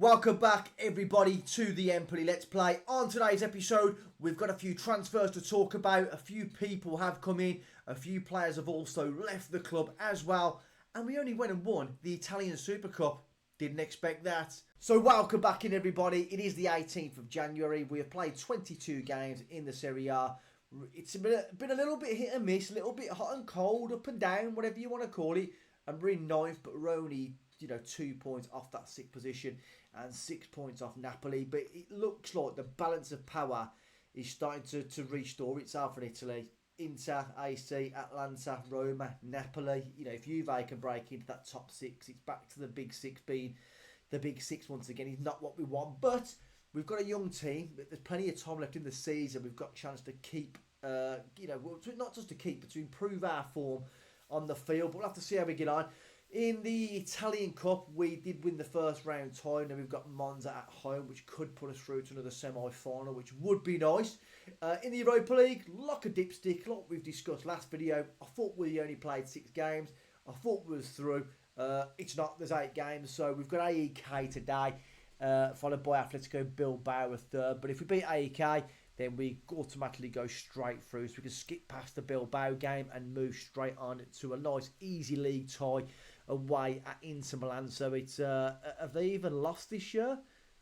Welcome back everybody to the Empoli Let's Play. On today's episode we've got a few transfers to talk about. A few people have come in, a few players have also left the club as well, and we only went and won the Italian Super Cup. Didn't expect that. So welcome back in everybody. It is the 18th of January. We have played 22 games in the Serie A. It's been a little bit hit and miss, a little bit hot and cold, up and down, whatever you want to call it. And we're in 9th, but we're only 2 points off that 6th position and 6 points off Napoli. But it looks like the balance of power is starting to restore itself in Italy. Inter, AC, Atalanta, Roma, Napoli. If Juve can break into that top 6, it's back to the big 6 being the big 6 once again. It's not what we want, but we've got a young team. There's plenty of time left in the season. We've got a chance to keep, not just to keep, but to improve our form on the field. But we'll have to see how we get on. In the Italian Cup, we did win the first round tie. Now we've got Monza at home, which could put us through to another semi-final, which would be nice. In the Europa League, like a dipstick, like we've discussed last video. I thought we only played 6 games. I thought we was through. It's not. There's 8 games. So we've got AEK today, followed by Atletico Bilbao a third. But if we beat AEK, then we automatically go straight through. So we can skip past the Bilbao game and move straight on to a nice, easy league tie away at Inter Milan. So it's, have they even lost this year?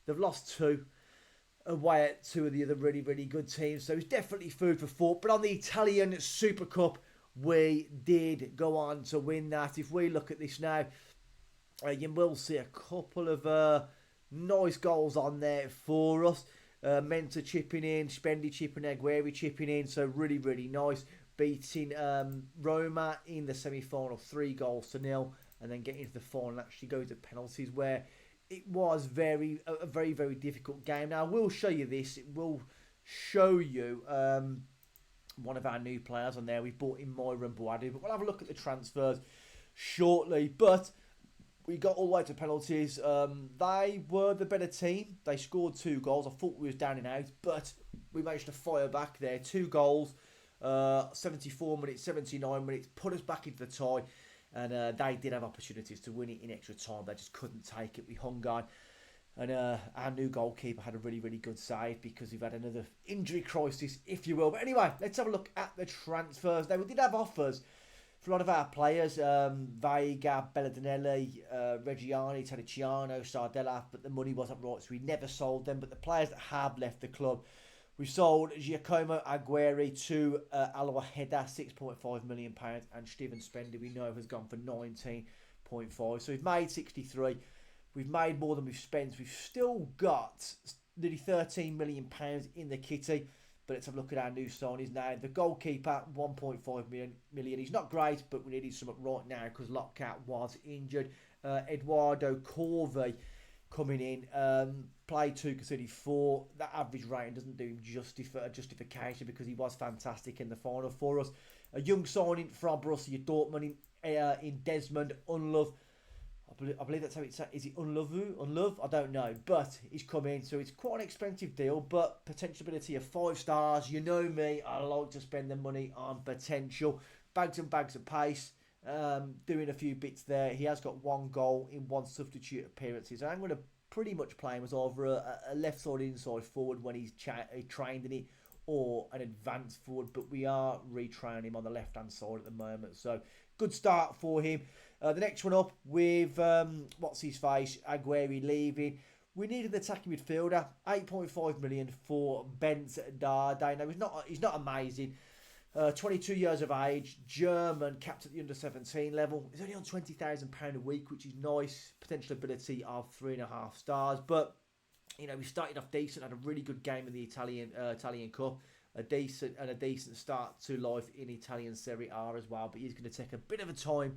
They've lost 2 away at 2 of the other really, really good teams. So it's definitely food for thought. But on the Italian Super Cup, we did go on to win that. If we look at this now, you will see a couple of nice goals on there for us. Menta chipping in, Spendi chipping in, Aquired chipping in. So really, really nice. Beating Roma in the semi-final 3-0, and then getting into the final and actually go to penalties, where it was a very, very difficult game. Now I will show you this. It will show you one of our new players on there. We bought in Moira and Boadu, but we'll have a look at the transfers shortly. But we got all the way to penalties. They were the better team. They scored 2 goals. I thought we was down and out, but we managed to fire back there. 2 goals, 74 minutes, 79 minutes, put us back into the tie. And they did have opportunities to win it in extra time. They just couldn't take it. We hung on. And our new goalkeeper had a really, really good save because we've had another injury crisis, if you will. But anyway, let's have a look at the transfers. Now, we did have offers for a lot of our players. Veiga, Belladinelli, Reggiani, Tadiciano, Sardella. But the money wasn't right, so we never sold them. But the players that have left the club, we sold Giacomo Aguirre to Aquired, £6.5 million. And Steven Spendi, we know, has gone for 19.5. So we've made 63. We've made more than we've spent. We've still got nearly £13 million in the kitty. But let's have a look at our new signings now. The goalkeeper, 1.5 million. He's not great, but we needed something right now because Lockout was injured. Eduardo Corvi coming in. Played 2, conceded 4. That average rating doesn't do him justification because he was fantastic in the final for us. A young signing from Borussia Dortmund in Desmond Unlove. I believe that's how it's said. Is it Unlove? I don't know. But he's come in, so it's quite an expensive deal, but potentiality of 5 stars. You know me, I like to spend the money on potential. Bags and bags of pace. Doing a few bits there. He has got 1 goal in 1 substitute appearances. I'm going to pretty much play him as either a left side inside forward when he's trained in it, or an advanced forward, but we are retraining him on the left hand side at the moment. So good start for him. The next one up with what's his face, Aguirre leaving. We needed an attacking midfielder. 8.5 million for Bent Dardai. Now he's not amazing. 22 years of age, German, capped at the under 17 level. He's only on £20,000 a week, which is nice. Potential ability of 3.5 stars, but we started off decent, had a really good game in the Italian Cup, a decent start to life in Italian Serie A as well. But he's going to take a bit of a time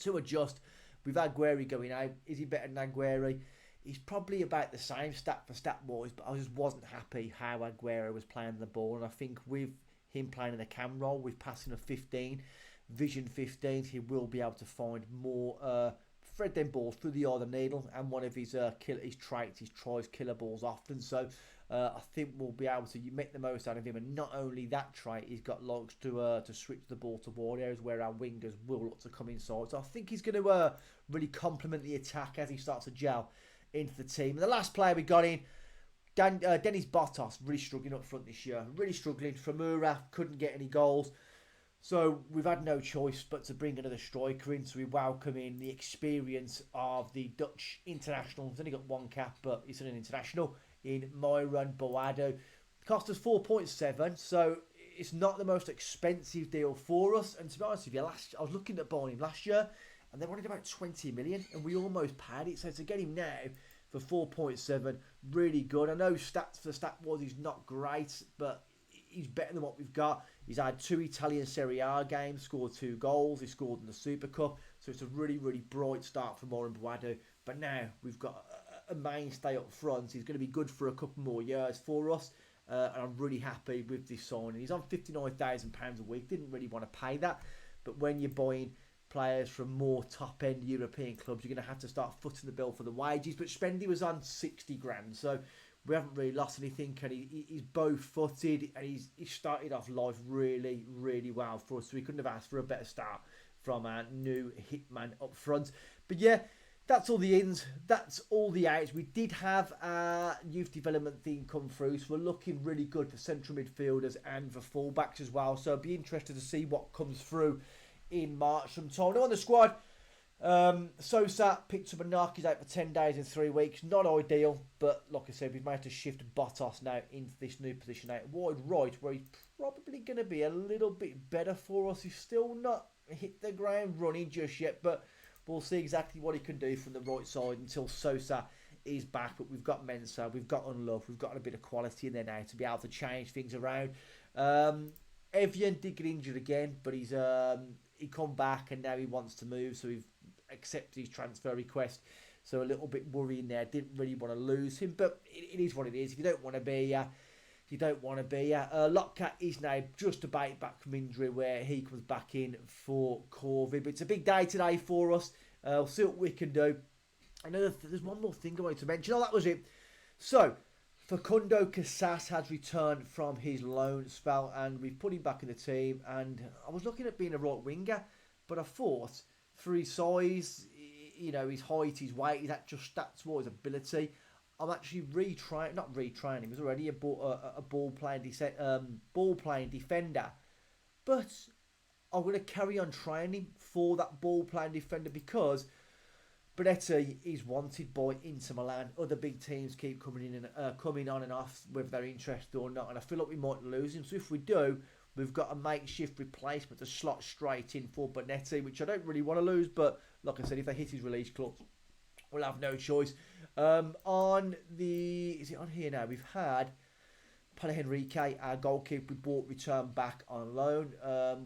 to adjust. With Aguirre going out, is he better than Aguirre? He's probably about the same stat for stat wise, but I just wasn't happy how Aguirre was playing the ball, and I think with him playing in a cam role, with passing of 15, vision 15, he will be able to find more. Thread them balls through the eye of the needle, and one of his traits, he tries killer balls often. So I think we'll be able to make the most out of him. And not only that trait, he's got likes to switch the ball to wide areas where our wingers will look to come inside. So I think he's going to really complement the attack as he starts to gel into the team. And the last player we got in, Dennis Bottas, really struggling up front this year. Really struggling. Famura couldn't get any goals. So we've had no choice but to bring another striker in. So we welcome in the experience of the Dutch international. He's only got one cap, but he's an international in Milan Boadu. Cost us 4.7, so it's not the most expensive deal for us. And to be honest with you, I was looking at buying him last year, and they wanted about 20 million, and we almost paid it. So to get him now for 4.7, really good. I know stats for the stat was he's not great, but he's better than what we've got. He's had 2 Italian Serie A games, scored 2 goals. He scored in the Super Cup. So it's a really, really bright start for Morin Boadu. But now we've got a mainstay up front. He's going to be good for a couple more years for us. And I'm really happy with this signing. He's on £59,000 a week. Didn't really want to pay that. But when you're buying players from more top-end European clubs, you're going to have to start footing the bill for the wages. But Spendy was on 60 grand. So we haven't really lost anything, and he's bow-footed, and he started off life really, really well for us. So we couldn't have asked for a better start from our new hitman up front. But yeah, that's all the ins, that's all the outs. We did have our youth development thing come through, so we're looking really good for central midfielders and for fullbacks as well. So I'll be interested to see what comes through in March sometime. Now on the squad, Sosa picked up a knock. He's out for 10 days in 3 weeks. Not ideal, but like I said, we've managed to shift Bottas now into this new position out wide right, where he's probably going to be a little bit better for us. He's still not hit the ground running just yet, but we'll see exactly what he can do from the right side until Sosa is back. But we've got Mensah, we've got Unlove, we've got a bit of quality in there now to be able to change things around. Evian did get injured again, but he come back and now he wants to move, so we've accepted his transfer request. So a little bit worrying there. Didn't really want to lose him, but it is what it is. If you don't want to be, you don't want to be. Lockcat is now just about back from injury, where he comes back in for COVID. But it's a big day today for us. We'll see what we can do. I know there's one more thing I wanted to mention. Oh, that was it. So Facundo Casas has returned from his loan spell, and we've put him back in the team. And I was looking at being a right winger, but I thought for his size, you know, his height, his weight, his actual stats, his ability, I'm actually not retraining. He was already a ball playing defender, but I'm going to carry on training for that ball playing defender because Bonetti is wanted by Inter Milan. Other big teams keep coming on and off, whether they're interested or not, and I feel like we might lose him. So if we do, we've got a makeshift replacement to slot straight in for Bonetti, which I don't really want to lose, but like I said, if they hit his release clause, we'll have no choice. Is it on here now? We've had Paulo Henrique, our goalkeeper, we bought, returned back on loan.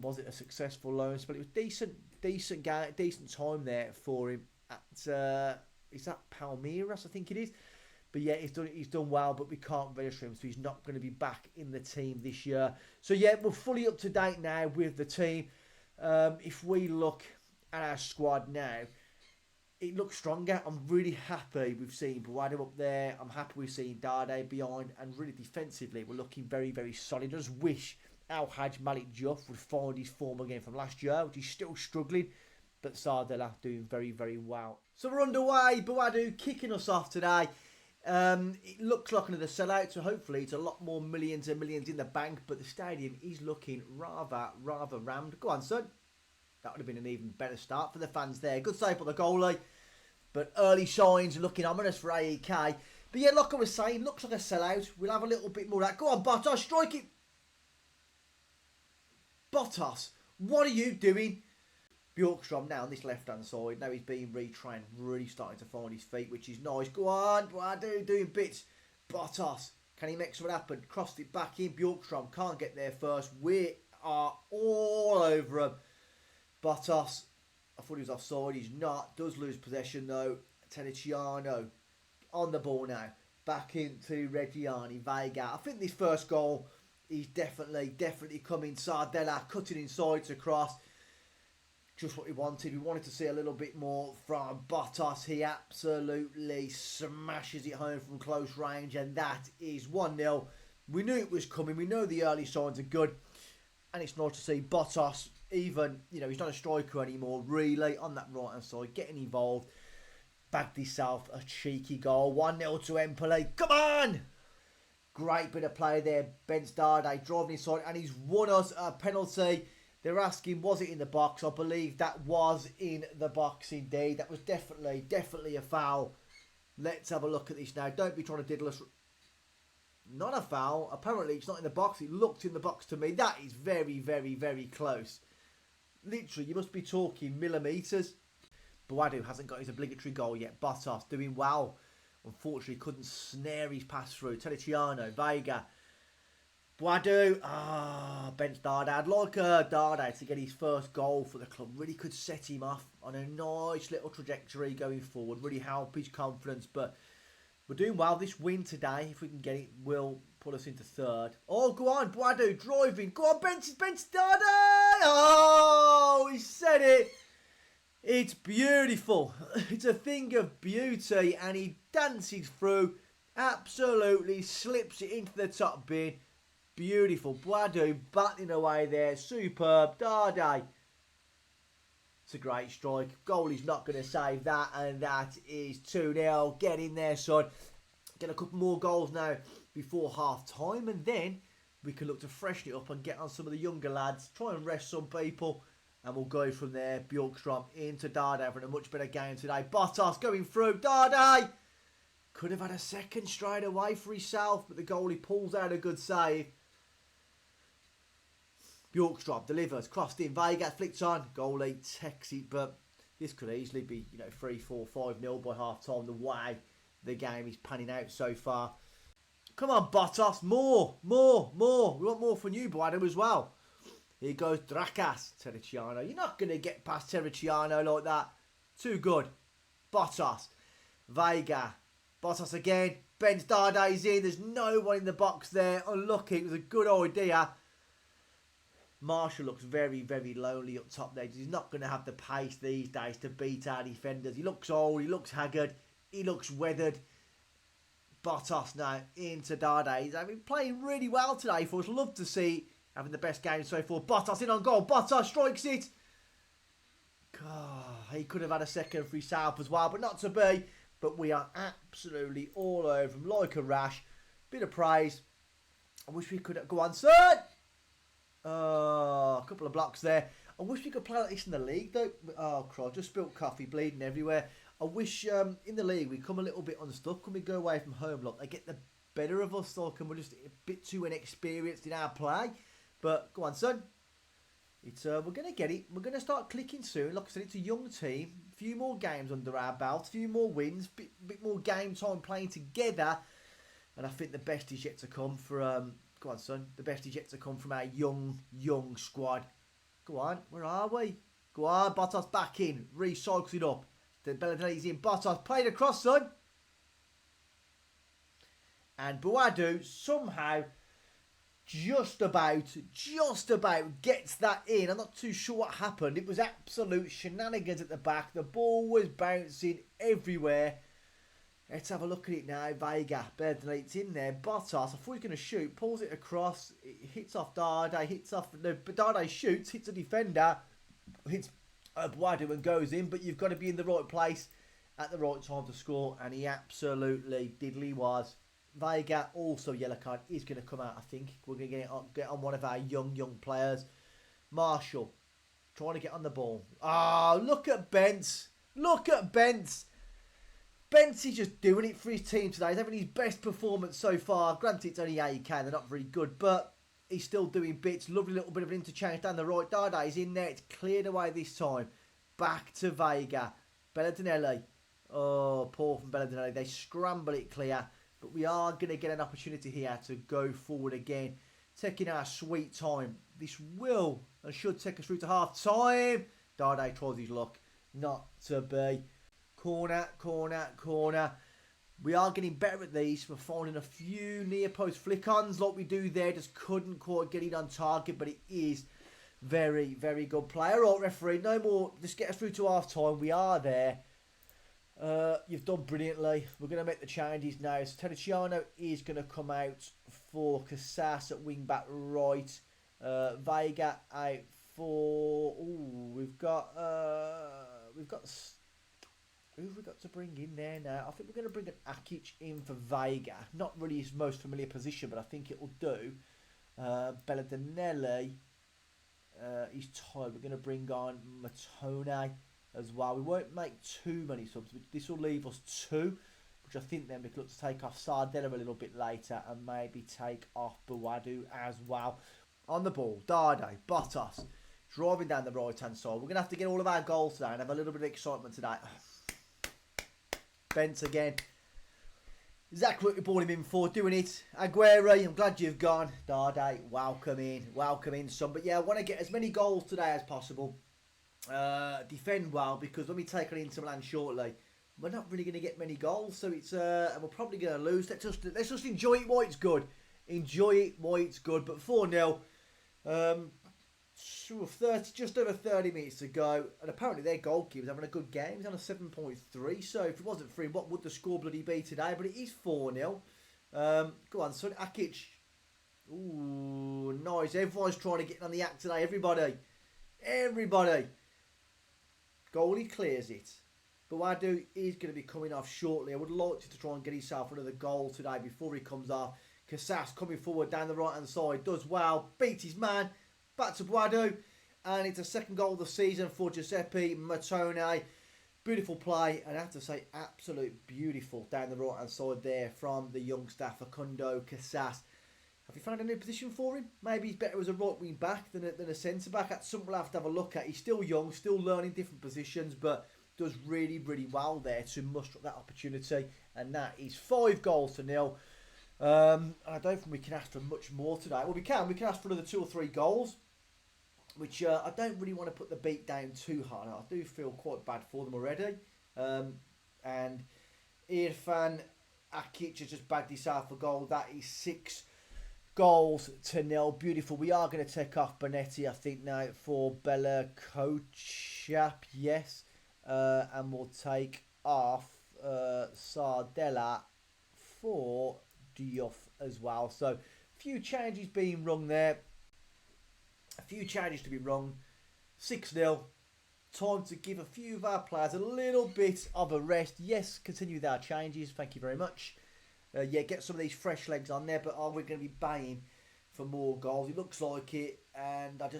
Was it a successful loan? But it was decent time there for him at is that Palmeiras, I think it is. But yeah, he's done well, but we can't register him, so he's not going to be back in the team this year. So yeah, we're fully up to date now with the team. If we look at our squad now, it looks stronger. I'm really happy we've seen Boadu up there. I'm happy we've seen Dade behind, and really defensively, we're looking very, very solid. I just wish Al-Hajj Malik Diouf would find his form again from last year, which he's still struggling, but Sardella doing very, very well. So we're underway. Boadu kicking us off today. It looks like another sellout, so hopefully it's a lot more millions and millions in the bank, but the stadium is looking rather rammed. Go on, son. That would have been an even better start for the fans there. Good save by the goalie, but early signs are looking ominous for AEK. But yeah, like I was saying, looks like a sellout. We'll have a little bit more of that. Go on, Bottas, strike it. Bottas, what are you doing? Bjorkstrom now on this left-hand side. Now he's being retrained, really starting to find his feet, which is nice. Go on, Boadu doing bits. Bottas, can he make something happen? Crossed it back in. Bjorkstrom can't get there first. We are all over him. Bottas, I thought he was offside. He's not. Does lose possession though. Teniciano on the ball now. Back into Reggiani, Vega. I think this first goal is definitely coming. Sardella cutting inside to cross. Just what we wanted. We wanted to see a little bit more from Bottas. He absolutely smashes it home from close range, and that is 1-0. We knew it was coming. We know the early signs are good, and it's nice to see Bottas, even, you know, he's not a striker anymore, really, on that right-hand side, getting involved. bagged himself a cheeky goal. 1-0 to Empoli. Come on! Great bit of play there. Ben Stardate driving inside, and he's won us a penalty. They're asking, was it in the box? I believe that was in the box indeed. That was definitely a foul. Let's have a look at this now. Don't be trying to diddle us. Not a foul. Apparently it's not in the box. It looked in the box to me. That is very close. Literally, you must be talking millimetres. Boadu hasn't got his obligatory goal yet. Bottas doing well. Unfortunately, couldn't snare his pass through. Terriciano, Vega. Boadu, Ben Stardate. I'd like Stardate to get his first goal for the club. Really could set him off on a nice little trajectory going forward. Really help his confidence. But we're doing well. This win today, if we can get it, will put us into third. Oh, go on, Boadu, driving. Go on, Ben Stardate. Oh, he said it. It's beautiful. It's a thing of beauty. And he dances through. Absolutely slips it into the top bin. Beautiful. Boadu batting away there. Superb. Stardate. It's a great strike. Goalie's not going to save that. And that is 2-0. Get in there, son. Get a couple more goals now before half time. And then we can look to freshen it up and get on some of the younger lads. Try and rest some people. And we'll go from there. Bjorkström into Stardate having a much better game today. Bottas going through. Stardate could have had a second straight away for himself. But the goalie pulls out a good save. Bjorkström delivers, crossed in, Vega flicks on, goalie takes it, but this could easily be, 3, 4, 5-0 by half time, the way the game is panning out so far. Come on, Bottas, more. We want more from you, Boadu, as well. Here goes Drakas, Terriciano. You're not going to get past Terriciano like that. Too good. Bottas, Vega, Bottas again, Ben Stardate's in, there's no one in the box there, unlucky, it was a good idea. Marshall looks very lonely up top there. He's not going to have the pace these days to beat our defenders. He looks old. He looks haggard. He looks weathered. Bottas now into Stardate. He's been playing really well today for us. Love to see having the best game so far. Bottas in on goal. Bottas strikes it. God, he could have had a second for himself as well, but not to be. But we are absolutely all over him like a rash. Bit of praise. I wish we could go on, sir. A couple of blocks there. I wish we could play like this in the league though. Oh, crud, just spilt coffee, bleeding everywhere. I wish in the league we come a little bit unstuck when we go away from home. Look, they get the better of us, like, and we're just a bit too inexperienced in our play. But go on, son. It's we're gonna get it. We're gonna start clicking soon. Like I said, it's a young team. A few more games under our belt. A few more wins. Bit more game time playing together. And I think the best is yet to come for go on, son. The best is yet to come from our young squad. Go on. Where are we? Go on. Bottas back in. Recycles it up. The Belladonna's in. Bottas played across, son. And Boadu somehow just about gets that in. I'm not too sure what happened. It was absolute shenanigans at the back. The ball was bouncing everywhere. Let's have a look at it now. Vega, it's in there. Bottas, I thought he was going to shoot. Pulls it across. It hits off Stardate. Hits off... No, but Stardate shoots. Hits a defender. Hits Boadu and goes in. But you've got to be in the right place at the right time to score. And he absolutely diddly was. Vega, also yellow card, is going to come out, I think. We're going to get on one of our young players. Marshall, trying to get on the ball. Oh, look at Bentz. Look at Bentz. Bentz is just doing it for his team today. He's having his best performance so far. Granted, it's only 80k. They're not very good, but he's still doing bits. Lovely little bit of an interchange down the right. Stardate is in there. It's cleared away this time. Back to Vega. Belladonelli. Oh, poor from Belladonelli. They scramble it clear. But we are going to get an opportunity here to go forward again. Taking our sweet time. This will and should take us through to half time. Stardate tries his luck. Not to be. Corner. We are getting better at these. We're finding a few near post flick-ons like we do there. Just couldn't quite get it on target, but it is very good play. All right, referee, no more. Just get us through to half time. We are there. You've done brilliantly. We're going to make the changes now. So Terriciano is going to come out for Casas at wing back right. Vega out for. Ooh, we've got Who have we got to bring in there now? I think we're going to bring an Aquired in for Vega. Not really his most familiar position, but I think it will do. Belladinelli, he's tired. We're going to bring on Matone as well. We won't make too many subs. This will leave us 2, which I think then we can look to take off Sardella a little bit later and maybe take off Buadu as well. On the ball, Dade, Bottas, driving down the right-hand side. We're going to have to get all of our goals today and have a little bit of excitement today. Bent again. Zach Root brought him in for doing it. Aguirre, I'm glad you've gone. Dade, welcome in, son. But yeah, I want to get as many goals today as possible. Defend well, because when we take on Inter Milan shortly, we're not really going to get many goals. So it's and we're probably going to lose. Let's just enjoy it while it's good. Enjoy it while it's good. But 4-0. 30, just over 30 minutes to go, and apparently their goalkeeper's having a good game. He's on a 7.3, so if it wasn't for him, what would the score bloody be today? But it is 4-0. Go on, son. Aquired. Ooh, nice. Everyone's trying to get on the act today. Everybody. Goalie clears it. Buadu is going to be coming off shortly. I would like to try and get himself another goal today before he comes off. Casas coming forward down the right-hand side. Does well. Beat his man. Back to Buadu, and it's a second goal of the season for Giuseppe Matone. Beautiful play, and I have to say, absolute beautiful down the right hand side there from the youngster Facundo Casas. Have you found a new position for him? Maybe he's better as a right wing back than a centre back. That's something we'll have to have a look at. He's still young, still learning different positions, but does really, really well there to muster up that opportunity. And that is 5-0. I don't think we can ask for much more today. Well, we can. We can ask for another 2 or 3 goals, which I don't really want to put the beat down too hard. I do feel quite bad for them already. And Irfan Aquired has just bagged himself a goal. That is 6-0. Beautiful. We are going to take off Bonetti, I think, now for Bella Kochap. Yes. And we'll take off Sardella for Diouf as well. So, a few changes being rung there. A few changes to be rung. 6-0. Time to give a few of our players a little bit of a rest. Yes, continue with our changes. Thank you very much. Yeah, get some of these fresh legs on there. But are we going to be baying for more goals? It looks like it. And I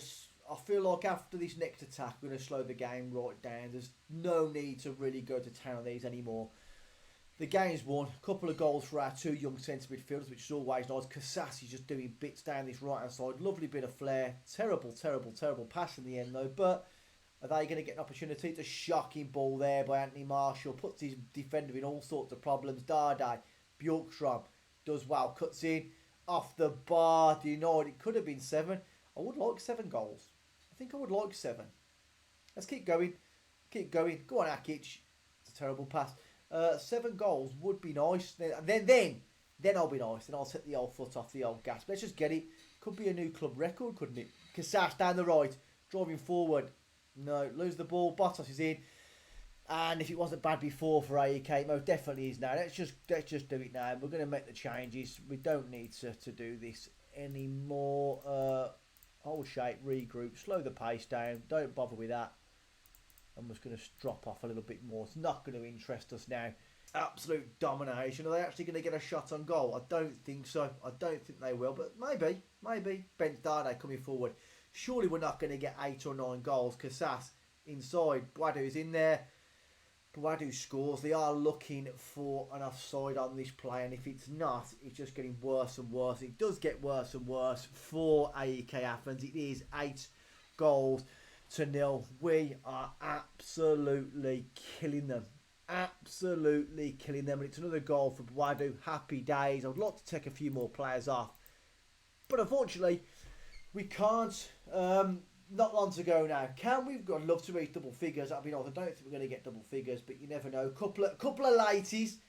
feel like after this next attack, we're going to slow the game right down. There's no need to really go to town on these anymore. The game's won. A couple of goals for our 2 young centre midfielders, which is always nice. Casas is just doing bits down this right-hand side. Lovely bit of flair. Terrible pass in the end, though. But are they going to get an opportunity? It's a shocking ball there by Anthony Marshall. Puts his defender in all sorts of problems. Dade, Bjorkstrom does well. Cuts in. Off the bar. Do you know it could have been 7? I would like 7 goals. I think I would like 7. Let's keep going. Go on, Aquired. It's a terrible pass. 7 goals would be nice. Then I'll be nice. Then I'll set the old foot off the old gas. But let's just get it. Could be a new club record, couldn't it? Casas down the right, driving forward. No, lose the ball. Bottas is in. And if it wasn't bad before for AEK, it most definitely is now. Let's just do it now. We're going to make the changes. We don't need to do this anymore. Hold shape, regroup, slow the pace down. Don't bother with that. I'm just going to drop off a little bit more. It's not going to interest us now. Absolute domination. Are they actually going to get a shot on goal? I don't think so. I don't think they will, but maybe. Ben Dade coming forward. Surely we're not going to get 8 or 9 goals. Casas inside. Buadu is in there. Buadu scores. They are looking for an offside on this play, and if it's not, it's just getting worse and worse. It does get worse and worse for AEK Athens. It is 8-0. We are absolutely killing them. And it's another goal for Buadu. Happy days. I would like to take a few more players off, but unfortunately we can't. Not long to go now. Can we? I'd love to reach double figures. That'd be nice. I don't think we're going to get double figures, but you never know. Couple of ladies.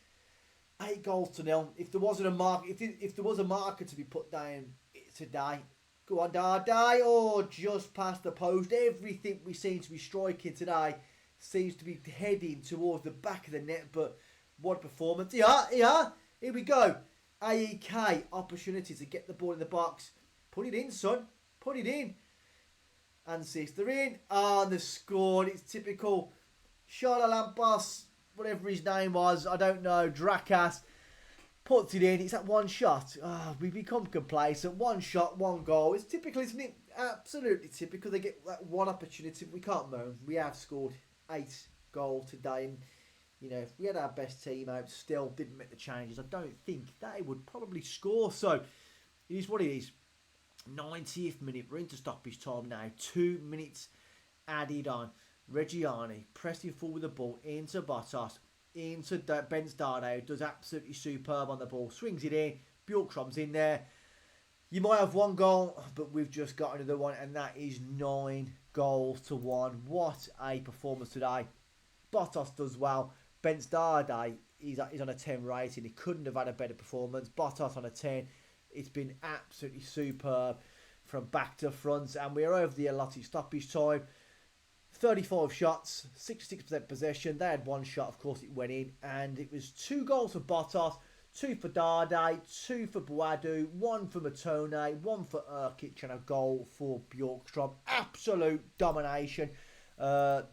8-0. If there wasn't a mark, if there was a marker to be put down today, go on, Dade. Oh, just past the post. Everything we seem to be striking today seems to be heading towards the back of the net. But what a performance! Yeah. Here we go. AEK opportunity to get the ball in the box. Put it in, son. Put it in. And 6, they're in. And they've scored. It's typical. Charlotte Lampos whatever his name was, I don't know, Drakas, puts it in. It's that one shot. We become complacent. One shot, one goal. It's typical, isn't it? Absolutely typical. They get that one opportunity. We can't moan. We have scored 8 goals today. And, you know, if we had our best team out, still didn't make the changes, I don't think they would probably score. So, it is what it is. 90th minute. We're into stoppage time now. 2 minutes added on. Reggiani pressing forward with the ball into Bottas. Into Ben Stardo, does absolutely superb on the ball, swings it in, Bjorkstrom's in there. You might have one goal, but we've just got another one, and that is 9 goals to 1. What a performance today. Bottas does well. Ben Stardo, he's on a 10 rating. He couldn't have had a better performance. Bottas on a 10. It's been absolutely superb from back to front, and we're over the allotted stoppage time. 35 shots, 66% possession. They had one shot, of course, it went in. And it was 2 goals for Bottas, 2 for Dade, 2 for Boadu, 1 for Matone, 1 for Urkic, and a goal for Bjorkstrom. Absolute domination. One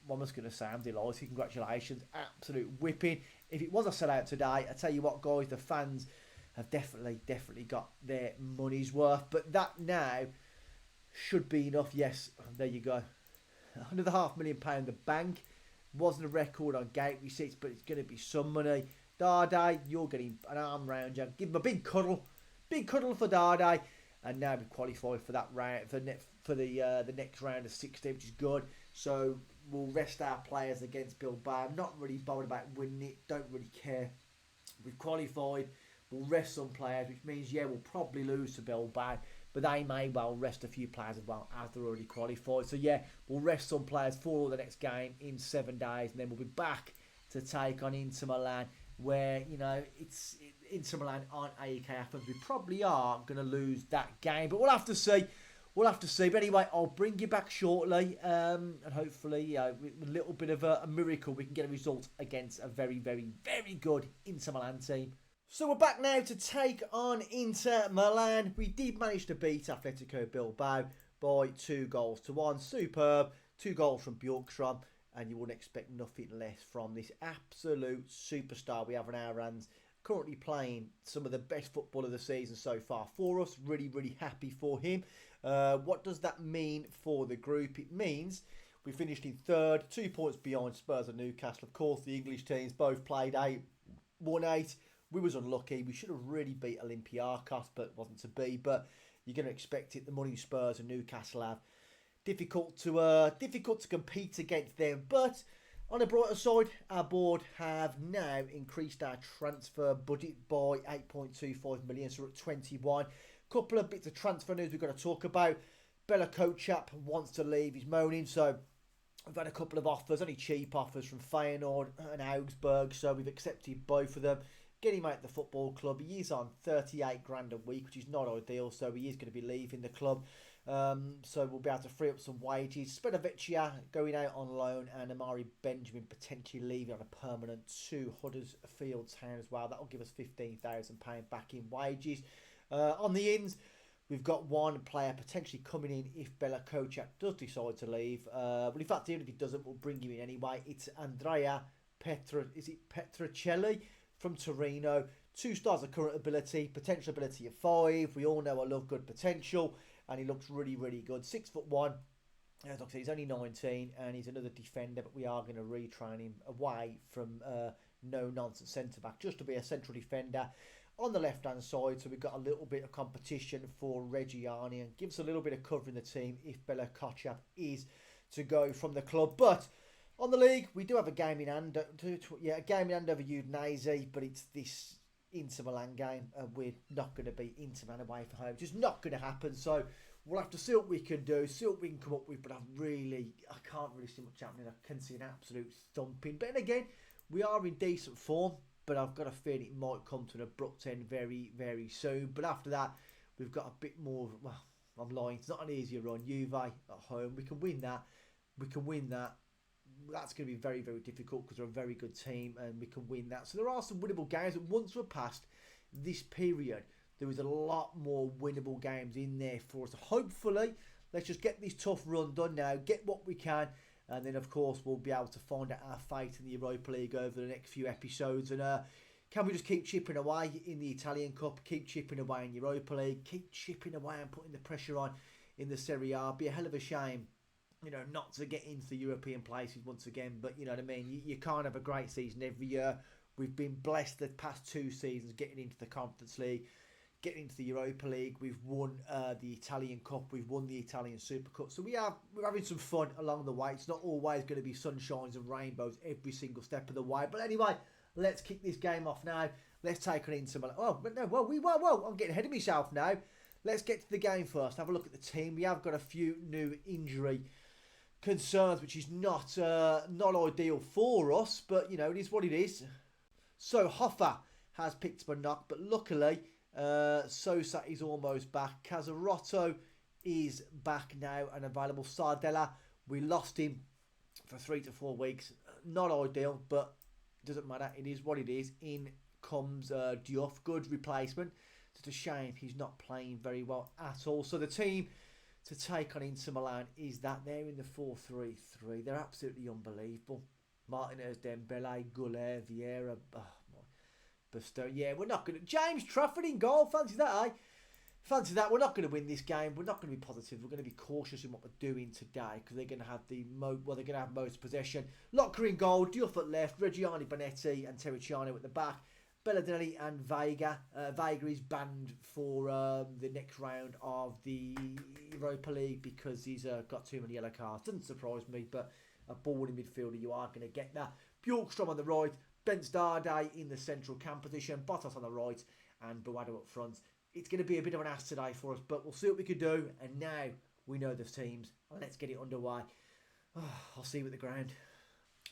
was going to say, I'm delighted. Congratulations. Absolute whipping. If it was a sellout today, I tell you what, guys, the fans have definitely got their money's worth. But that now should be enough. Yes, there you go. Another £500,000 in the bank. Wasn't a record on gate receipts, but it's going to be some money. Dade, you're getting an arm round you. Give him a big cuddle for Dade, and now we've qualified for that round for the next round of 16, which is good. So we'll rest our players against Bilbao. I'm not really bothered about winning it. Don't really care. We've qualified. We'll rest some players, which means we'll probably lose to Bilbao. But they may well rest a few players as well, as they're already qualified. So we'll rest some players for the next game in 7 days, and then we'll be back to take on Inter Milan, where, you know, Inter Milan aren't AEK Athens. We probably are going to lose that game, but we'll have to see. But anyway, I'll bring you back shortly, and hopefully, with a little bit of a miracle, we can get a result against a very, very, very good Inter Milan team. So we're back now to take on Inter Milan. We did manage to beat Atletico Bilbao by 2 goals to 1. Superb. 2 goals from Bjorkstrom, and you wouldn't expect nothing less from this absolute superstar we have on our hands. Currently playing some of the best football of the season so far for us. Really, really happy for him. What does that mean for the group? It means we finished in 3rd, 2 points behind Spurs and Newcastle. Of course, the English teams both played 8, won 8. We was unlucky. We should have really beat Olympiacos, but it wasn't to be. But you're going to expect it. The money Spurs and Newcastle have. Difficult to compete against them. But on the brighter side, our board have now increased our transfer budget by 8.25 million. So we're at 21. Couple of bits of transfer news we've got to talk about. Bella Kocap wants to leave. He's moaning. So we've had a couple of offers, only cheap offers from Feyenoord and Augsburg. So we've accepted both of them. Get him out of the football club. He is on 38 grand a week, which is not ideal. So he is going to be leaving the club. So we'll be able to free up some wages. Spedovecchia going out on loan, and Amari Benjamin potentially leaving on a permanent to Huddersfield Town as well. That will give us £15,000 back in wages. On the ins, we've got one player potentially coming in if Bella Kocap does decide to leave. But in fact, even if he doesn't, we'll bring him in anyway. It's Andrea Petrocelli from Torino. 2 stars of current ability, potential ability of 5. We all know I love good potential, and he looks really, really good. 6'1". As I said, he's only 19, and he's another defender, but we are going to retrain him away from no-nonsense centre-back, just to be a central defender on the left-hand side. So we've got a little bit of competition for Reggiani, and gives a little bit of cover in the team if Bella Kocap is to go from the club. But on the league, we do have a game in hand. A game in hand over Udinese, but it's this Inter Milan game, and we're not going to be Inter Milan away from home. Just not going to happen. So we'll have to see what we can do, see what we can come up with. But I can't really see much happening. I can see an absolute thumping. But then again, we are in decent form, but I've got a feeling it might come to an abrupt end very, very soon. But after that, we've got a bit more. Well, I'm lying. It's not an easier run. Juve at home. We can win that. That's going to be very, very difficult because they're a very good team, and we can win that. So there are some winnable games. And once we're past this period, there is a lot more winnable games in there for us. So hopefully, let's just get this tough run done now, get what we can, And then, of course, we'll be able to find out our fate in the Europa League over the next few episodes. And can we just keep chipping away in the Italian Cup, keep chipping away in Europa League, keep chipping away and putting the pressure on in the Serie A? It'd be a hell of a shame, you know, not to get into the European places once again. But you know what I mean? You can't have a great season every year. We've been blessed the past 2 seasons getting into the Conference League, getting into the Europa League. We've won the Italian Cup. We've won the Italian Super Cup. So we're having some fun along the way. It's not always going to be sunshines and rainbows every single step of the way. But anyway, let's kick this game off now. Let's take on Inter Milan. Oh, but no, whoa, I'm getting ahead of myself now. Let's get to the game first. Have a look at the team. We have got a few new injury concerns, which is not ideal for us. But, you know, it is what it is. So, Hoffa has picked up a knock, but luckily, Sosa is almost back. Casarotto is back now and available. Sardella, we lost him for 3 to 4 weeks. Not ideal, but doesn't matter. It is what it is. In comes Diouf, good replacement. It's a shame he's not playing very well at all. So the team to take on Inter Milan is that they're in the 4-3-3. They're absolutely unbelievable. Martinez, Dembele, Goulet, Vieira, BOLSTER. Yeah, we're not going to... James Trafford in goal. Fancy that, eh? Fancy that. We're not going to win this game. We're not going to be positive. We're going to be cautious in what we're doing today because they're going to have they're going to have most possession. Locker in goal. Diouf at left. Reggiani, Bonetti and Terracciano at the back. Belladinelli and Vega. Vega is banned for the next round of the Europa League because he's got too many yellow cards. Doesn't surprise me, but a balling midfielder, you are going to get that. Bjorkstrom on the right, Benzdarde in the central cam position, Bottas on the right, and Buado up front. It's going to be a bit of an ass today for us, but we'll see what we can do. And now we know the teams. Let's get it underway. I'll see you at the ground.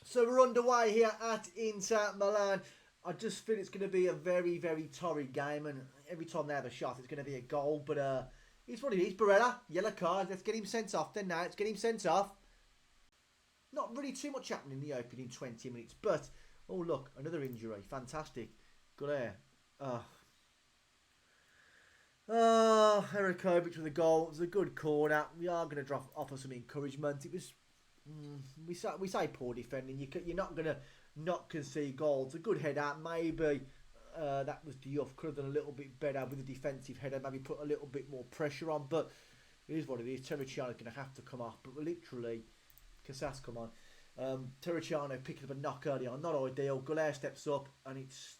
So we're underway here at Inter Milan. I just feel it's going to be a very, very torrid game, and every time they have a shot, it's going to be a goal. But it's what it is. Barella, yellow card. Let's get him sent off. Then now, let's get him sent off. Not really too much happening in the opening 20 minutes, but oh look, another injury. Fantastic. Good air. Erikovic with a goal. It was a good corner. We are going to offer some encouragement. It was we say poor defending. You're not going to not concede goals. A good header. Maybe that was Diouf. Could have done a little bit better with a defensive header. Maybe put a little bit more pressure on. But it is what it is. Terracciano's going to have to come off. But literally, Casas, come on. Terracciano picking up a knock early on. Not ideal. Goulet steps up and it's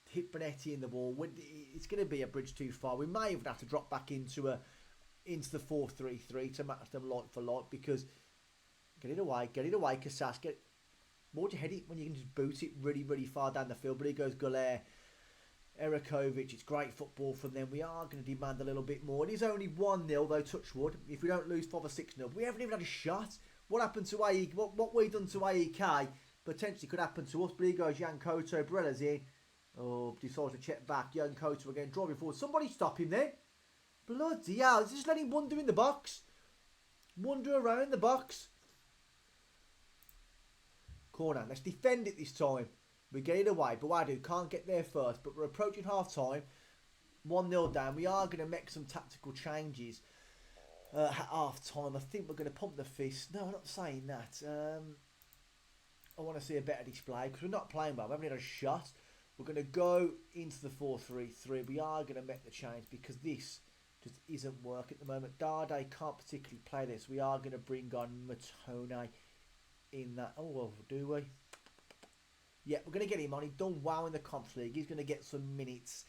hit Bonetti in the wall. It's going to be a bridge too far. We may even have to drop back into the 4-3-3 to match them like for like because get it away, Casas. More to head it when you can just boot it really, really far down the field. But here goes Goulet. Erikovic, it's great football from them. We are going to demand a little bit more. It is only 1-0 though, touch wood. If we don't lose 5 or 6-0, we haven't even had a shot. What happened to AEK? What we've done to AEK potentially could happen to us. But here goes Jan Koto. Barella's in. Oh, decides to check back. Jan Koto again, driving forward. Somebody stop him there. Bloody hell. Just let him wander in the box. Wander around the box. Corner. Let's defend it this time. We get it away. Buado can't get there first. But we're approaching half time. 1-0 down. We are going to make some tactical changes. At half time, I think we're going to pump the fist. No, I'm not saying that. I want to see a better display because we're not playing well. We haven't had a shot. We're going to go into the 4-3-3. We are going to make the change because this just isn't working at the moment. Darde can't particularly play this. We are going to bring on Matone in that. Oh, well, do we? Yeah, we're going to get him on. He's done well in the Conference League. He's going to get some minutes.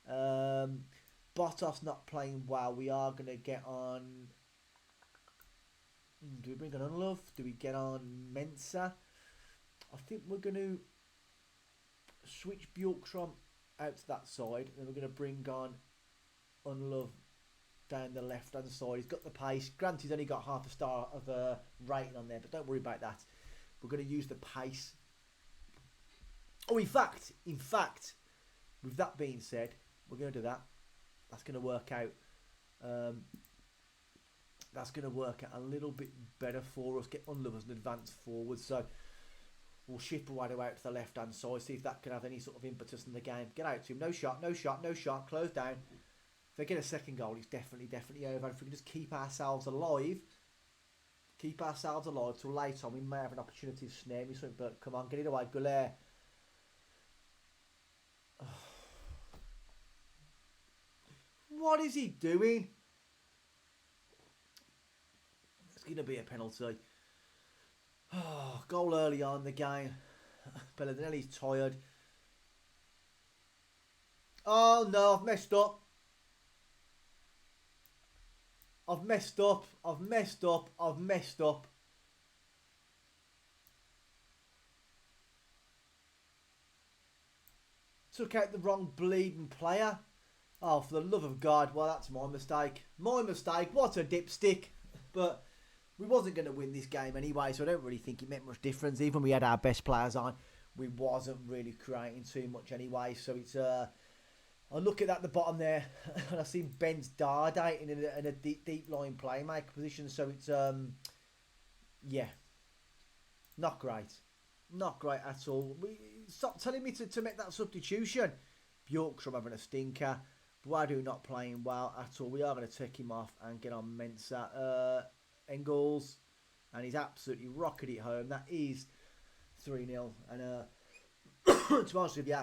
Bottas not playing well. We are going to get on... Do we bring on Unlove? Do we get on Mensa? I think we're going to switch Bjorkstrom out to that side. Then we're going to bring on Unlove down the left-hand side. He's got the pace. Granted, he's only got half a star of rating on there, but don't worry about that. We're going to use the pace. Oh, in fact, with that being said, we're going to do that. That's going to work out. That's going to work out a little bit better for us. Get Unlove as an advance forward. So we'll shift Buado out to the left hand side. See if that can have any sort of impetus in the game. Get out to him. No shot. Close down. If they get a second goal, it's definitely over. If we can just keep ourselves alive, keep ourselves alive till later on. We may have an opportunity to snare me something, but come on, get it away, Goulet. What is he doing? It's going to be a penalty. Oh, goal early on in the game. Bellinelli's tired. Oh no, I've messed up. I've messed up. I've messed up. I've messed up. Took out the wrong bleeding player. Oh, for the love of God. Well, that's my mistake. My mistake. What a dipstick. But we wasn't going to win this game anyway, so I don't really think it meant much difference. Even when we had our best players on, we wasn't really creating too much anyway. So it's... I look at that at the bottom there, and I see Ben's dardating in a deep line playmaker position. So it's, yeah, not great. Not great at all. Stop telling me to make that substitution. Bjorkstrom having a stinker. Boadu not playing well at all. We are going to take him off and get on Mensah. Engels, and he's absolutely rocketed it home. That is 3-0. And to be honest with you,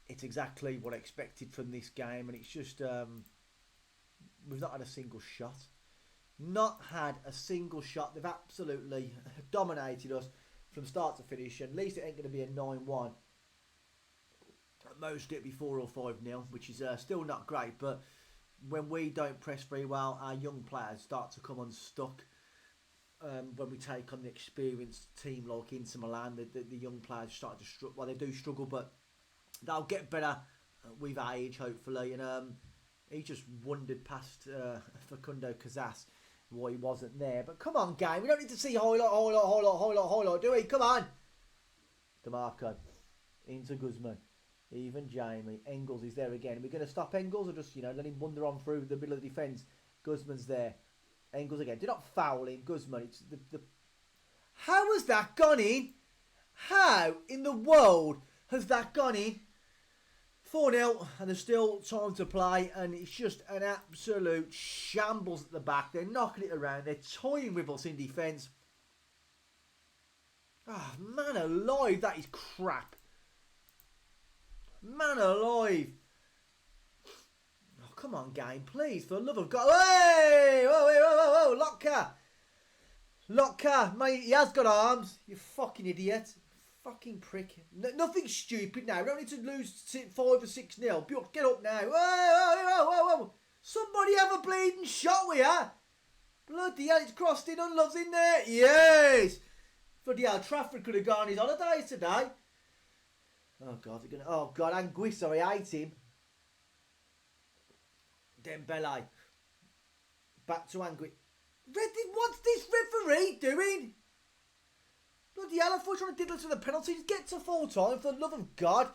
it's exactly what I expected from this game, and it's just we've not had a single shot. Not had a single shot. They've absolutely dominated us from start to finish. At least it ain't going to be a 9-1. At most it'll be 4 or 5-0, which is still not great. But when we don't press very well, our young players start to come unstuck. When we take on the experienced team like Inter Milan, the young players start to struggle. Well, they do struggle, but they'll get better with age, hopefully. And he just wandered past Facundo Casas, why he wasn't there. But come on, game. We don't need to see highlight, do we? Come on. DeMarco. Into Guzman. Even Jamie. Engels is there again. Are we going to stop Engels or just, let him wander on through the middle of the defence? Guzman's there. Engels again. Do not foul him, Guzman. It's the... How has that gone in? How in the world has that gone in? 4-0, and there's still time to play, and it's just an absolute shambles at the back. They're knocking it around. They're toying with us in defence. Ah, oh, man alive, that is crap. Man alive. Oh, come on, game, please, for the love of God. Hey! Whoa, Lotka, mate, he has got arms. You fucking idiot. Fucking prick. Nothing stupid now. We don't need to lose 5 or 6-0. Bjork, get up now. Whoa. Somebody have a bleeding shot with her. Bloody hell, it's crossed in. Unlove's in there. Yes. Bloody hell, Trafford could have gone on his holidays today. Oh, God. Oh, God. Anguissa, I hate him. Dembele. Back to Anguissa. What's this referee doing? Bloody hell, I thought you were trying to diddle to the penalties. Get to full time, for the love of God.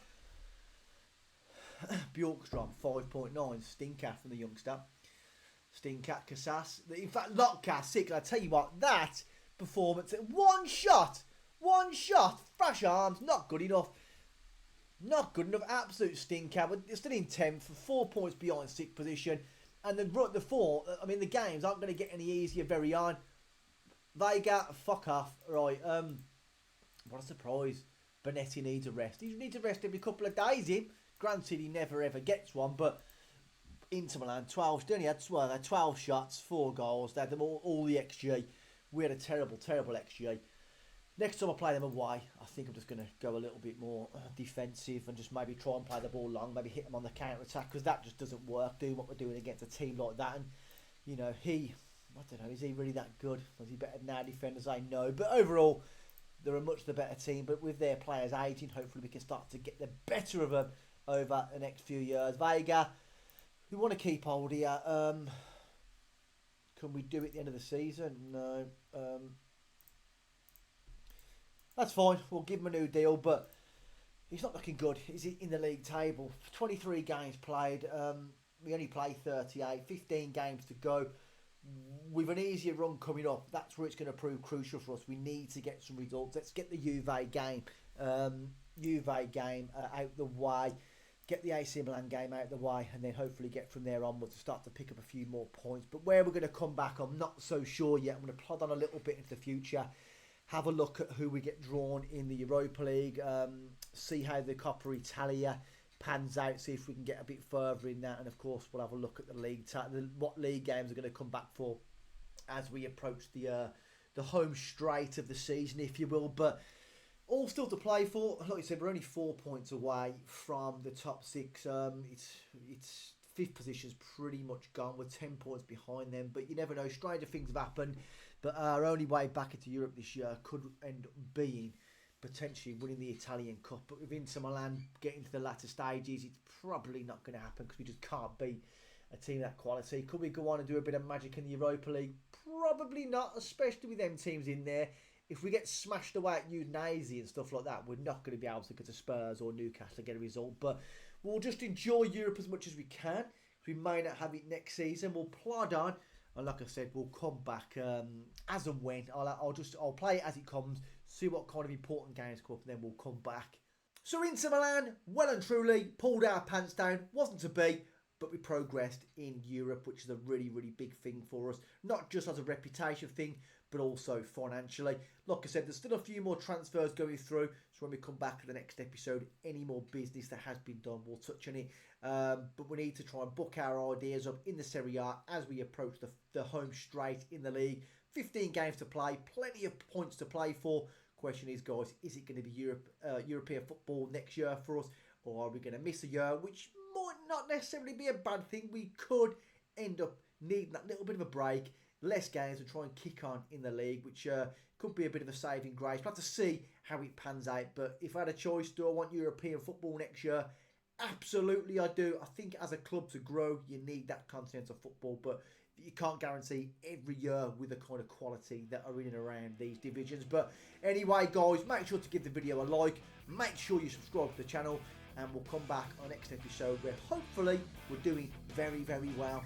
Bjorkstrom, 5.9. Stinker from the youngster. Stinker, Casas. In fact, Lotka, 6. I tell you what, that performance. One shot. Fresh arms. Not good enough. Absolute stinker. But they're still in 10th. 4 points behind 6th position. And the games aren't going to get any easier very on. Vega, fuck off. Right, what a surprise. Bonetti needs a rest. He needs a rest every couple of days, him. Granted, he never ever gets one, but Inter Milan, 12, they only had 12 shots, 4 goals. They had them all the XG. We had a terrible XG. Next time I play them away, I think I'm just going to go a little bit more defensive and just maybe try and play the ball long, maybe hit them on the counter-attack, because that just doesn't work, doing what we're doing against a team like that. And, I don't know, is he really that good? Was he better than our defenders? I know. But overall, they're a much the better team. But with their players aging, hopefully we can start to get the better of them over the next few years. Vega, we want to keep hold here. Can we do it at the end of the season? No. That's fine. We'll give him a new deal. But he's not looking good. Is he in the league table? 23 games played. We only play 38. 15 games to go. With an easier run coming up, that's where it's going to prove crucial for us. We need to get some results. Let's get the Juve game out the way. get the AC Milan game out of the way, and then hopefully get from there onwards to start to pick up a few more points. But where we're going to come back, I'm not so sure yet. I'm going to plod on a little bit into the future, have a look at who we get drawn in the Europa League, see how the Coppa Italia pans out, see if we can get a bit further in that, and of course we'll have a look at the league, what league games are going to come back for as we approach the home straight of the season, if you will. But all still to play for. Like I said, we're only 4 points away from the top 6. It's 5th position's pretty much gone. We're 10 points behind them, but you never know. Stranger things have happened. But our only way back into Europe this year could end up being potentially winning the Italian Cup. But with Inter Milan getting to the latter stages, it's probably not going to happen because we just can't beat a team of that quality. Could we go on and do a bit of magic in the Europa League? Probably not, especially with them teams in there. If we get smashed away at Udinese and stuff like that, we're not going to be able to go to Spurs or Newcastle to get a result. But we'll just enjoy Europe as much as we can. We may not have it next season. We'll plod on. And like I said, we'll come back as and when. I'll play it as it comes, see what kind of important games come up, and then we'll come back. So Inter Milan, well and truly, pulled our pants down. Wasn't to be, but we progressed in Europe, which is a really, really big thing for us. Not just as a reputation thing, but also financially. Like I said, there's still a few more transfers going through. So when we come back to the next episode, any more business that has been done, we'll touch on it. But we need to try and book our ideas up in the Serie A as we approach the home straight in the league. 15 games to play, plenty of points to play for. Question is, guys, is it going to be European football next year for us? Or are we going to miss a year, which might not necessarily be a bad thing. We could end up needing that little bit of a break, less games, and try and kick on in the league, which could be a bit of a saving grace. We'll have to see how it pans out. But if I had a choice, do I want European football next year? Absolutely, I do. I think as a club to grow, you need that continental football, but you can't guarantee every year with the kind of quality that are in and around these divisions. But anyway, guys, make sure to give the video a like. Make sure you subscribe to the channel, and we'll come back on next episode where hopefully we're doing very, very well.